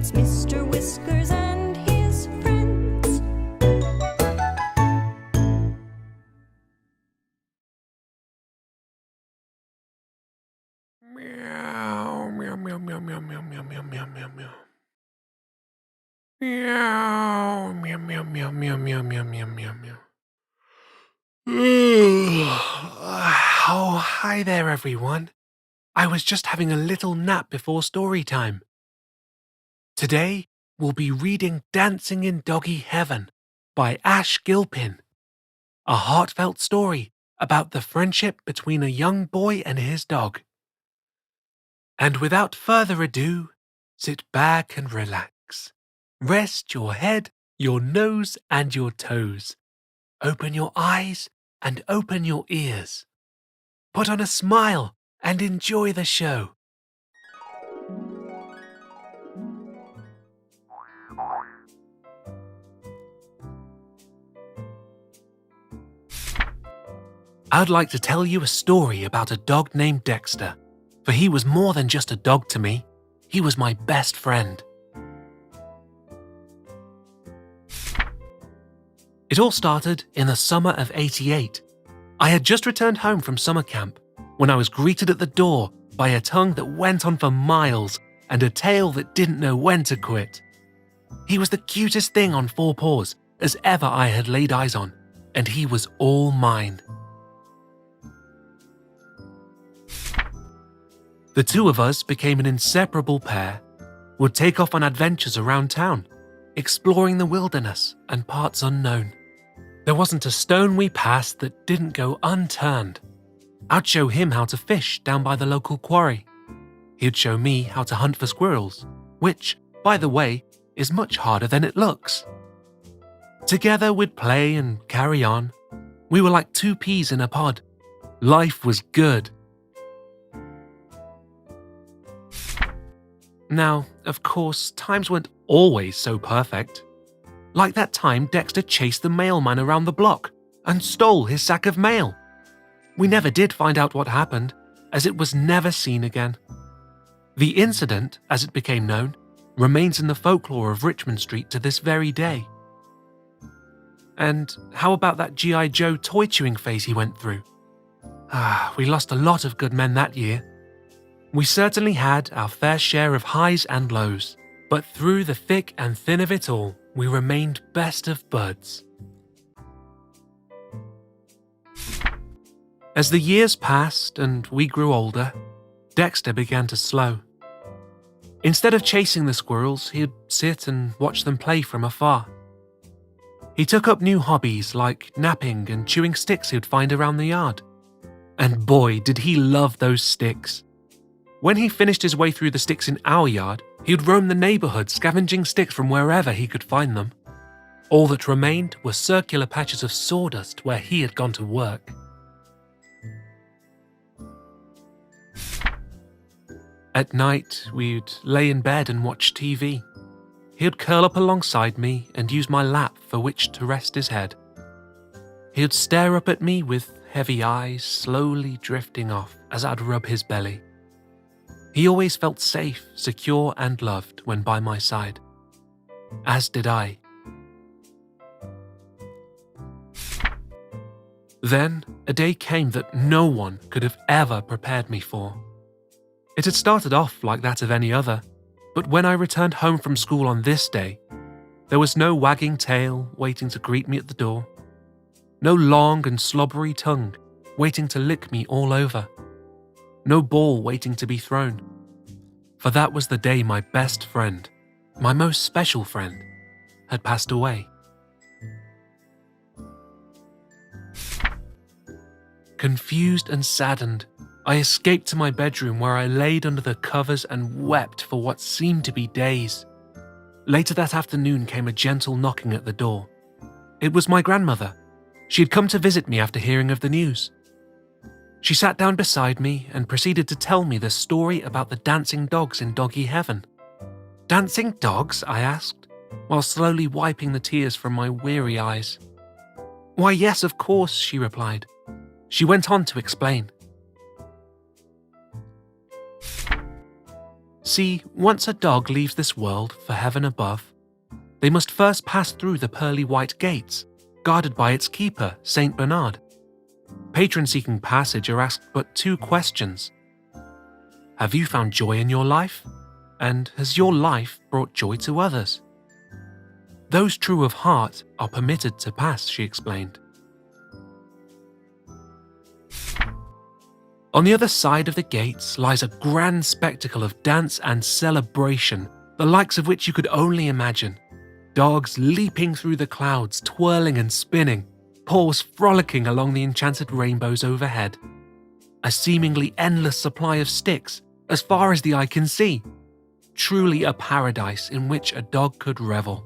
It's Mr. Whiskers and his friends. Meow, meow, meow, meow, meow, meow, meow, meow, meow, meow, meow. Meow, meow, meow, meow, meow, meow, meow, meow, meow, meow. Oh, hi there, everyone. I was just having a little nap before story time. Today, we'll be reading Dancing in Doggy Heaven by Ash Gilpin, a heartfelt story about the friendship between a young boy and his dog. And without further ado, sit back and relax. Rest your head, your nose, and your toes. Open your eyes and open your ears. Put on a smile and enjoy the show. I'd like to tell you a story about a dog named Dexter, for he was more than just a dog to me. He was my best friend. It all started in the summer of '88. I had just returned home from summer camp when I was greeted at the door by a tongue that went on for miles and a tail that didn't know when to quit. He was the cutest thing on four paws as ever I had laid eyes on, and he was all mine. The two of us became an inseparable pair, would take off on adventures around town, exploring the wilderness and parts unknown. There wasn't a stone we passed that didn't go unturned. I'd show him how to fish down by the local quarry. He'd show me how to hunt for squirrels, which, by the way, is much harder than it looks. Together we'd play and carry on. We were like two peas in a pod. Life was good. Now, of course, times weren't always so perfect. Like that time Dexter chased the mailman around the block and stole his sack of mail. We never did find out what happened, as it was never seen again. The incident, as it became known, remains in the folklore of Richmond Street to this very day. And how about that G.I. Joe toy chewing phase he went through? We lost a lot of good men that year. We certainly had our fair share of highs and lows, but through the thick and thin of it all, we remained best of buds. As the years passed and we grew older, Dexter began to slow. Instead of chasing the squirrels, he'd sit and watch them play from afar. He took up new hobbies like napping and chewing sticks he'd find around the yard. And boy, did he love those sticks. When he finished his way through the sticks in our yard, he'd roam the neighborhood scavenging sticks from wherever he could find them. All that remained were circular patches of sawdust where he had gone to work. At night, we'd lay in bed and watch TV. He'd curl up alongside me and use my lap for which to rest his head. He'd stare up at me with heavy eyes slowly drifting off as I'd rub his belly. He always felt safe, secure, and loved when by my side. As did I. Then, a day came that no one could have ever prepared me for. It had started off like that of any other, but when I returned home from school on this day, there was no wagging tail waiting to greet me at the door, no long and slobbery tongue waiting to lick me all over, no ball waiting to be thrown. For that was the day my best friend, my most special friend, had passed away. Confused and saddened, I escaped to my bedroom where I laid under the covers and wept for what seemed to be days. Later that afternoon came a gentle knocking at the door. It was my grandmother. She had come to visit me after hearing of the news. She sat down beside me and proceeded to tell me the story about the dancing dogs in Doggy Heaven. Dancing dogs? I asked, while slowly wiping the tears from my weary eyes. Why, yes, of course, she replied. She went on to explain. See, once a dog leaves this world for heaven above, they must first pass through the pearly white gates, guarded by its keeper, Saint Bernard. Patrons seeking passage are asked but 2 questions. Have you found joy in your life? And has your life brought joy to others? Those true of heart are permitted to pass, she explained. On the other side of the gates lies a grand spectacle of dance and celebration, the likes of which you could only imagine. Dogs leaping through the clouds, twirling and spinning, paws frolicking along the enchanted rainbows overhead. A seemingly endless supply of sticks, as far as the eye can see. Truly a paradise in which a dog could revel.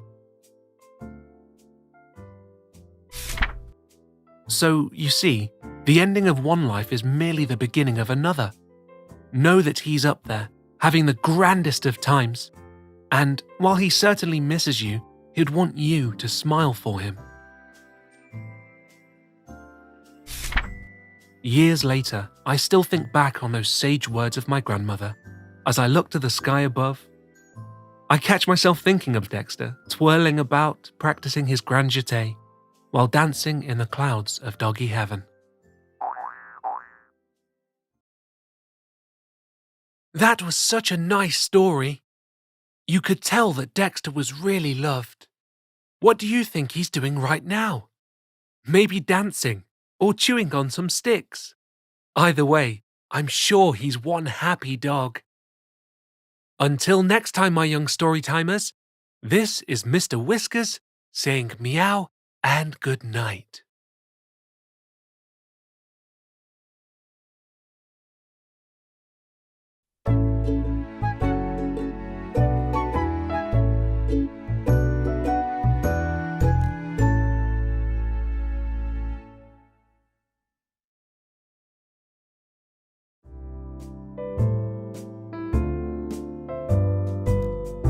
So, you see, the ending of one life is merely the beginning of another. Know that he's up there, having the grandest of times. And while he certainly misses you, he'd want you to smile for him. Years later, I still think back on those sage words of my grandmother. As I look to the sky above, I catch myself thinking of Dexter, twirling about, practicing his grand jeté, while dancing in the clouds of doggy heaven. That was such a nice story. You could tell that Dexter was really loved. What do you think he's doing right now? Maybe dancing or chewing on some sticks. Either way, I'm sure he's one happy dog. Until next time, my young storytimers, this is Mr. Whiskers saying meow and good night.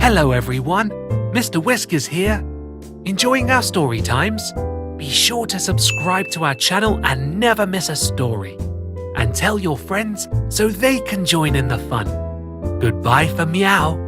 Hello everyone, Mr. Whiskers here. Enjoying our story times? Be sure to subscribe to our channel and never miss a story. And tell your friends so they can join in the fun. Goodbye for meow.